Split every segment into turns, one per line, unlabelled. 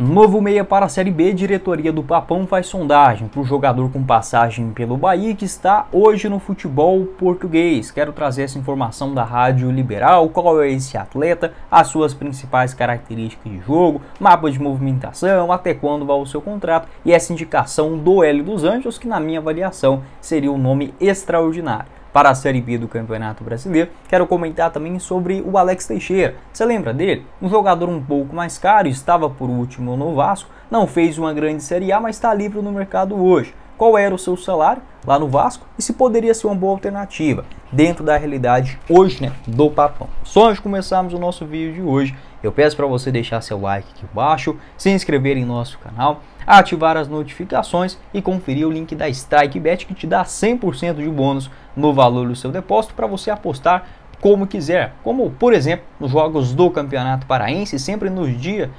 Novo meia para a Série B, diretoria do Papão faz sondagem para o jogador com passagem pelo Bahia que está hoje no futebol português. Quero trazer essa informação da Rádio Liberal, qual é esse atleta, as suas principais características de jogo, mapa de movimentação, até quando vai o seu contrato e essa indicação do Hélio dos Anjos, que na minha avaliação seria um nome extraordinário para a Série B do Campeonato Brasileiro. Quero comentar também sobre o Alex Teixeira. Você lembra dele? Um jogador um pouco mais caro, estava por último no Vasco, não fez uma grande Série A, mas está livre no mercado hoje. Qual era o seu salário lá no Vasco e se poderia ser uma boa alternativa dentro da realidade hoje, né, do Papão. Só antes de começarmos o nosso vídeo de hoje, eu peço para você deixar seu like aqui embaixo, se inscrever em nosso canal, ativar as notificações e conferir o link da StrikeBet que te dá 100% de bônus no valor do seu depósito para você apostar como quiser, como por exemplo nos jogos do Campeonato Paraense, sempre nos dias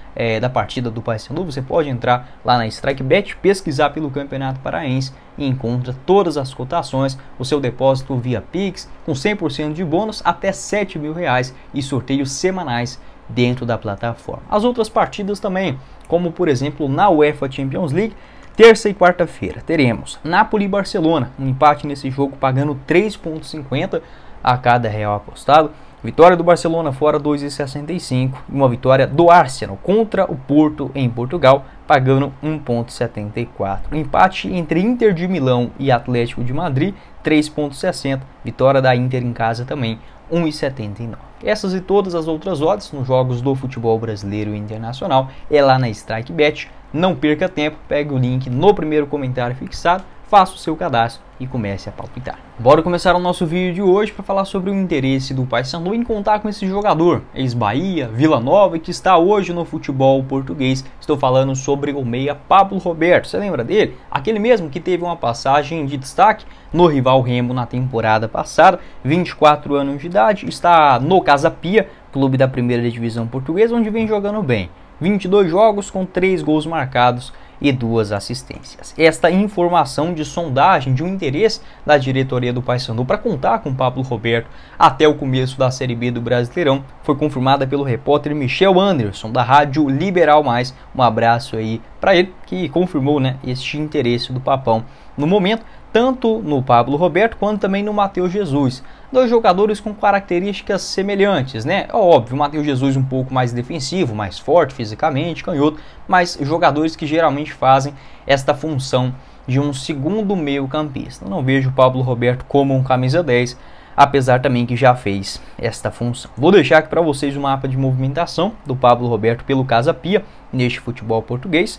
da partida do Paysandu. Você pode entrar lá na StrikeBet, pesquisar pelo Campeonato Paraense e encontra todas as cotações, o seu depósito via Pix, com 100% de bônus até R$7.000 e sorteios semanais dentro da plataforma. As outras partidas também, como por exemplo na UEFA Champions League, terça e quarta-feira teremos Napoli e Barcelona, um empate nesse jogo pagando 3,50 a cada real apostado. Vitória do Barcelona fora 2,65 e uma vitória do Arsenal contra o Porto em Portugal pagando 1,74. Empate entre Inter de Milão e Atlético de Madrid 3,60. Vitória da Inter em casa também 1,79. Essas e todas as outras odds nos jogos do futebol brasileiro e internacional é lá na StrikeBet. Não perca tempo, pegue o link no primeiro comentário fixado, faça o seu cadastro e comece a palpitar. Bora começar o nosso vídeo de hoje para falar sobre o interesse do Paysandu em contar com esse jogador, ex-Bahia, Vila Nova e que está hoje no futebol português. Estou falando sobre o meia Pablo Roberto. Você lembra dele? Aquele mesmo que teve uma passagem de destaque no rival Remo na temporada passada, 24 anos de idade, está no Casa Pia, clube da primeira divisão portuguesa, onde vem jogando bem. 22 jogos com 3 gols marcados e 2 assistências. Esta informação de sondagem de um interesse da diretoria do Paysandu para contar com Pablo Roberto até o começo da Série B do Brasileirão foi confirmada pelo repórter Michel Anderson da Rádio Liberal Mais. Um abraço aí para ele que confirmou, né, este interesse do Papão no momento, tanto no Pablo Roberto quanto também no Matheus Jesus. Dois jogadores com características semelhantes, né? Óbvio, o Matheus Jesus um pouco mais defensivo, mais forte fisicamente, canhoto, mas jogadores que geralmente fazem esta função de um segundo meio campista. Eu não vejo o Pablo Roberto como um camisa 10, apesar também que já fez esta função. Vou deixar aqui para vocês o mapa de movimentação do Pablo Roberto pelo Casa Pia neste futebol português.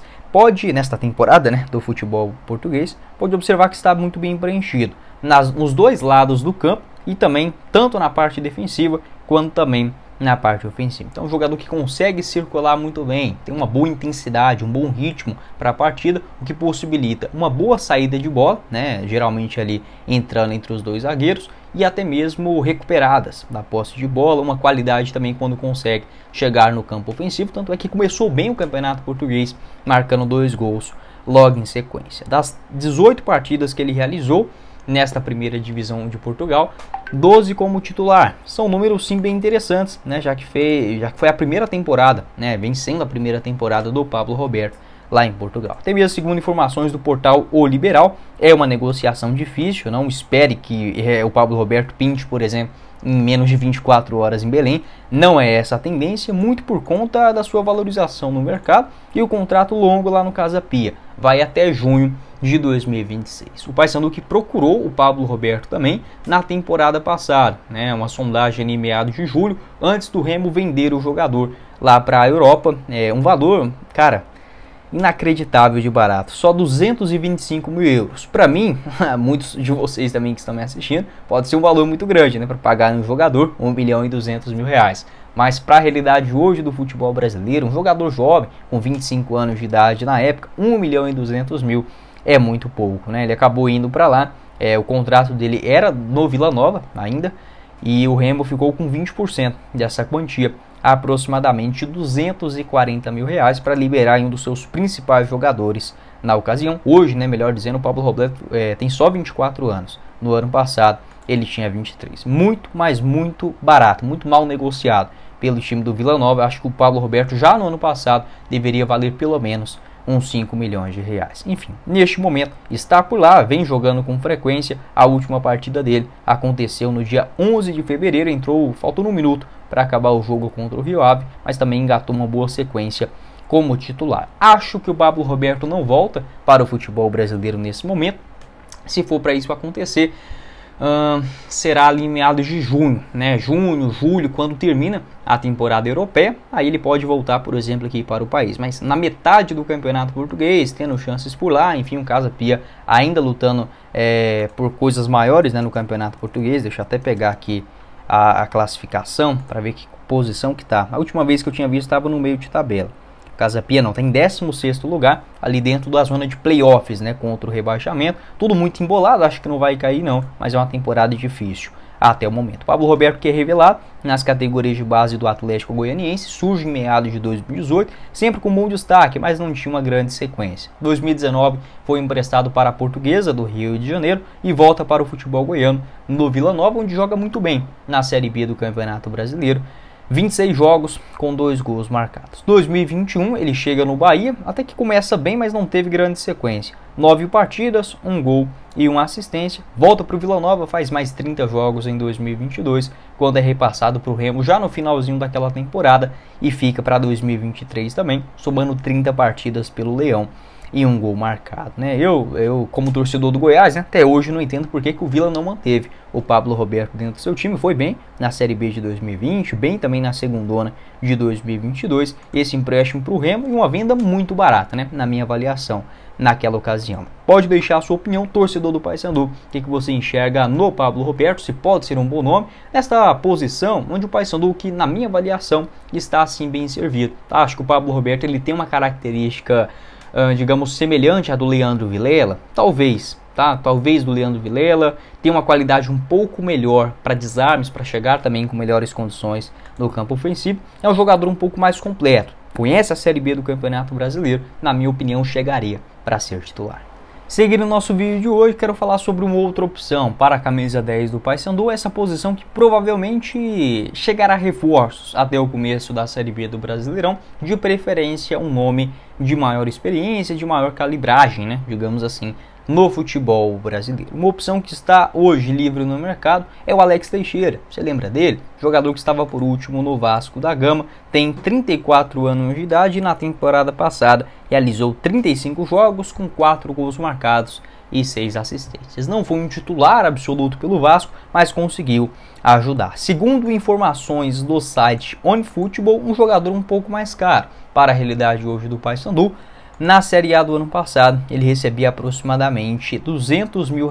Nesta temporada, né, do futebol português, pode observar que está muito bem preenchido nos dois lados do campo e também tanto na parte defensiva quanto também na parte ofensiva. Então, um jogador que consegue circular muito bem, tem uma boa intensidade, um bom ritmo para a partida, o que possibilita uma boa saída de bola, né, geralmente ali entrando entre os dois zagueiros, e até mesmo recuperadas da posse de bola, uma qualidade também quando consegue chegar no campo ofensivo, tanto é que começou bem o Campeonato Português, marcando 2 gols logo em sequência. Das 18 partidas que ele realizou nesta primeira divisão de Portugal, 12 como titular. São números sim bem interessantes, né, já que foi a primeira temporada, né, vencendo a primeira temporada do Pablo Roberto lá em Portugal. Até mesmo segundo informações do portal O Liberal, é uma negociação difícil, não espere que o Pablo Roberto pinte, por exemplo, em menos de 24 horas em Belém. Não é essa a tendência, muito por conta da sua valorização no mercado e o contrato longo lá no Casa Pia. Vai até junho de 2026. O Paysandu que procurou o Pablo Roberto também na temporada passada, né? Uma sondagem em meados de julho, antes do Remo vender o jogador lá para a Europa. Um valor, cara, inacreditável de barato, só 225 mil euros. Para mim, muitos de vocês também que estão me assistindo, pode ser um valor muito grande, né, para pagar um jogador 1.200.000 reais. Mas para a realidade hoje do futebol brasileiro, um jogador jovem com 25 anos de idade na época, 1.200.000 é muito pouco, né? Ele acabou indo para lá, o contrato dele era no Vila Nova ainda, e o Remo ficou com 20% dessa quantia, aproximadamente 240 mil reais, para liberar um dos seus principais jogadores na ocasião. Hoje, né, melhor dizendo, o Pablo Roberto tem só 24 anos. No ano passado ele tinha 23. Muito, mas muito barato, muito mal negociado pelo time do Vila Nova. Acho que o Pablo Roberto já no ano passado deveria valer pelo menos uns 5 milhões de reais. Enfim, neste momento está por lá, vem jogando com frequência. A última partida dele aconteceu no dia 11 de fevereiro, faltou um minuto para acabar o jogo contra o Rio Ave, mas também engatou uma boa sequência como titular. Acho que o Pablo Roberto não volta para o futebol brasileiro nesse momento. Se for para isso acontecer, será ali em meados de junho, né? Junho, julho, quando termina a temporada europeia, aí ele pode voltar, por exemplo, aqui para o país. Mas na metade do campeonato português, tendo chances por lá, enfim, o Casa Pia ainda lutando por coisas maiores, né, no campeonato português. Deixa eu até pegar aqui a classificação para ver que posição que tá. A última vez que eu tinha visto estava no meio de tabela. Casa Pia não, tem 16º lugar, ali dentro da zona de playoffs, né, contra o rebaixamento. Tudo muito embolado, acho que não vai cair não, mas é uma temporada difícil até o momento. Pablo Roberto, que é revelado nas categorias de base do Atlético Goianiense, surge em meados de 2018, sempre com bom destaque, mas não tinha uma grande sequência. 2019 foi emprestado para a Portuguesa do Rio de Janeiro e volta para o futebol goiano no Vila Nova, onde joga muito bem na Série B do Campeonato Brasileiro. 26 jogos com 2 gols marcados. 2021 ele chega no Bahia, até que começa bem, mas não teve grande sequência. 9 partidas, 1 gol e 1 assistência. Volta para o Vila Nova, faz mais 30 jogos em 2022, quando é repassado para o Remo já no finalzinho daquela temporada e fica para 2023 também, somando 30 partidas pelo Leão e 1 gol marcado, né? Eu como torcedor do Goiás, né, até hoje não entendo por que o Vila não manteve o Pablo Roberto dentro do seu time. Foi bem na Série B de 2020, bem também na segundona de 2022. Esse empréstimo para o Remo e uma venda muito barata, né, na minha avaliação naquela ocasião. Pode deixar a sua opinião, torcedor do Paysandu, o que você enxerga no Pablo Roberto, se pode ser um bom nome nesta posição onde o Paysandu, que na minha avaliação está assim bem servido. Acho que o Pablo Roberto ele tem uma característica digamos, semelhante à do Leandro Vilela, talvez do Leandro Vilela, tem uma qualidade um pouco melhor para desarmes, para chegar também com melhores condições no campo ofensivo. É um jogador um pouco mais completo, conhece a Série B do Campeonato Brasileiro, na minha opinião chegaria para ser titular. Seguindo o nosso vídeo de hoje, quero falar sobre uma outra opção para a camisa 10 do Paysandu, essa posição que provavelmente chegará a reforços até o começo da Série B do Brasileirão, de preferência um nome de maior experiência, de maior calibragem, né, digamos assim, no futebol brasileiro. Uma opção que está hoje livre no mercado é o Alex Teixeira. Você lembra dele? Jogador que estava por último no Vasco da Gama, tem 34 anos de idade e na temporada passada realizou 35 jogos com 4 gols marcados e 6 assistências. Não foi um titular absoluto pelo Vasco, mas conseguiu ajudar. Segundo informações do site OneFootball, um jogador um pouco mais caro para a realidade hoje do Paysandu. Na Série A do ano passado, ele recebia aproximadamente R$200 mil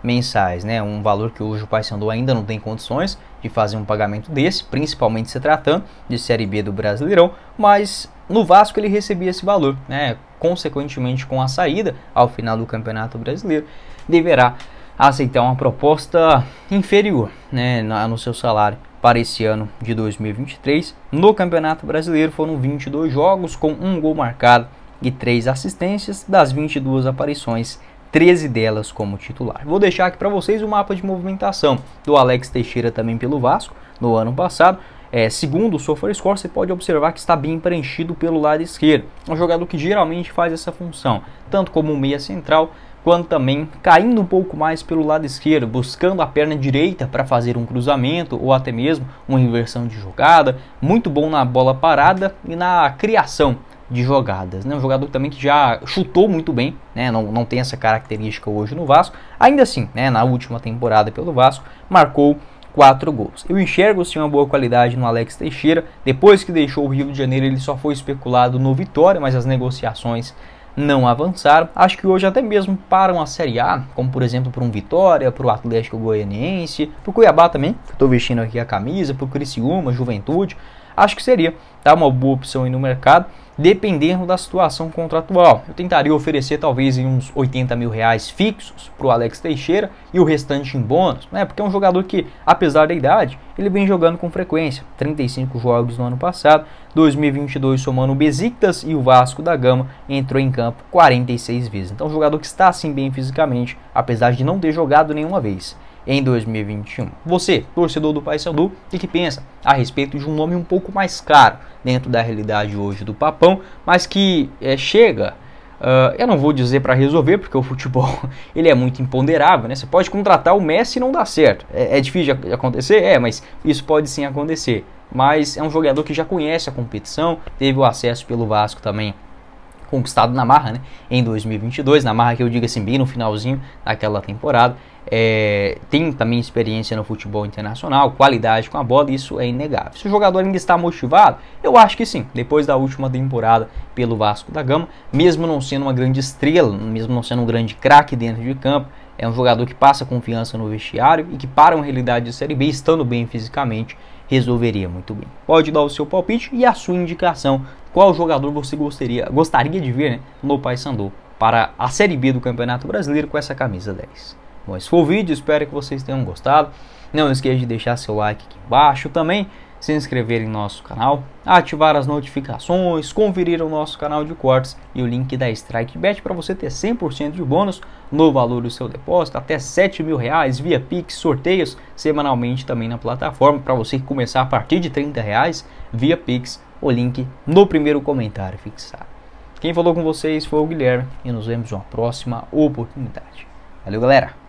mensais, né? Um valor que hoje o Paysandu ainda não tem condições de fazer um pagamento desse, principalmente se tratando de Série B do Brasileirão, mas no Vasco ele recebia esse valor, né? Consequentemente, com a saída ao final do Campeonato Brasileiro, deverá aceitar uma proposta inferior, né, no seu salário para esse ano de 2023. No Campeonato Brasileiro foram 22 jogos com 1 gol marcado e 3 assistências. Das 22 aparições, 13 delas como titular. Vou deixar aqui para vocês o mapa de movimentação do Alex Teixeira também pelo Vasco no ano passado. Segundo o SofaScore, você pode observar que está bem preenchido pelo lado esquerdo. É um jogador que geralmente faz essa função, tanto como meia central, quanto também caindo um pouco mais pelo lado esquerdo, buscando a perna direita para fazer um cruzamento ou até mesmo uma inversão de jogada. Muito bom na bola parada e na criação de jogadas, né? Um jogador também que já chutou muito bem, né? Não tem essa característica hoje no Vasco. Ainda assim, né, na última temporada pelo Vasco, marcou 4 gols. Eu enxergo sim uma boa qualidade no Alex Teixeira. Depois que deixou o Rio de Janeiro, ele só foi especulado no Vitória, mas as negociações não avançaram. Acho que hoje até mesmo para uma Série A, como por exemplo para um Vitória, para o Atlético Goianiense, para o Cuiabá também, que estou vestindo aqui a camisa, para o Criciúma, Juventude, acho que seria uma boa opção aí no mercado, dependendo da situação contratual. Eu tentaria oferecer talvez em uns R$80 mil fixos para o Alex Teixeira e o restante em bônus, né? Porque é um jogador que, apesar da idade, ele vem jogando com frequência. 35 jogos no ano passado, 2022 somando o Besiktas e o Vasco da Gama, entrou em campo 46 vezes. Então um jogador que está assim bem fisicamente, apesar de não ter jogado nenhuma vez. em 2021. Você, torcedor do Paysandu, o que pensa a respeito de um nome um pouco mais caro dentro da realidade hoje do Papão, mas que chega, eu não vou dizer para resolver, porque o futebol ele é muito imponderável, né? Você pode contratar o Messi e não dá certo. É difícil de acontecer? Mas isso pode sim acontecer. Mas é um jogador que já conhece a competição, teve o acesso pelo Vasco também, conquistado na marra, né, em 2022, na marra que eu digo assim, bem no finalzinho daquela temporada. Tem também experiência no futebol internacional, qualidade com a bola, isso é inegável. Se o jogador ainda está motivado, eu acho que sim, depois da última temporada pelo Vasco da Gama, mesmo não sendo uma grande estrela, mesmo não sendo um grande craque dentro de campo, é um jogador que passa confiança no vestiário e que para uma realidade de Série B, estando bem fisicamente, resolveria muito bem. Pode dar o seu palpite e a sua indicação. Qual jogador você gostaria de ver, né, no Paysandu para a Série B do Campeonato Brasileiro com essa camisa 10? Bom, esse foi o vídeo, espero que vocês tenham gostado. Não esqueça de deixar seu like aqui embaixo, também se inscrever em nosso canal, ativar as notificações, conferir o nosso canal de cortes e o link da StrikeBet para você ter 100% de bônus no valor do seu depósito, até R$7.000 via Pix, sorteios semanalmente também na plataforma, para você começar a partir de R$30 via Pix, o link no primeiro comentário fixado. Quem falou com vocês foi o Guilherme e nos vemos em uma próxima oportunidade. Valeu, galera!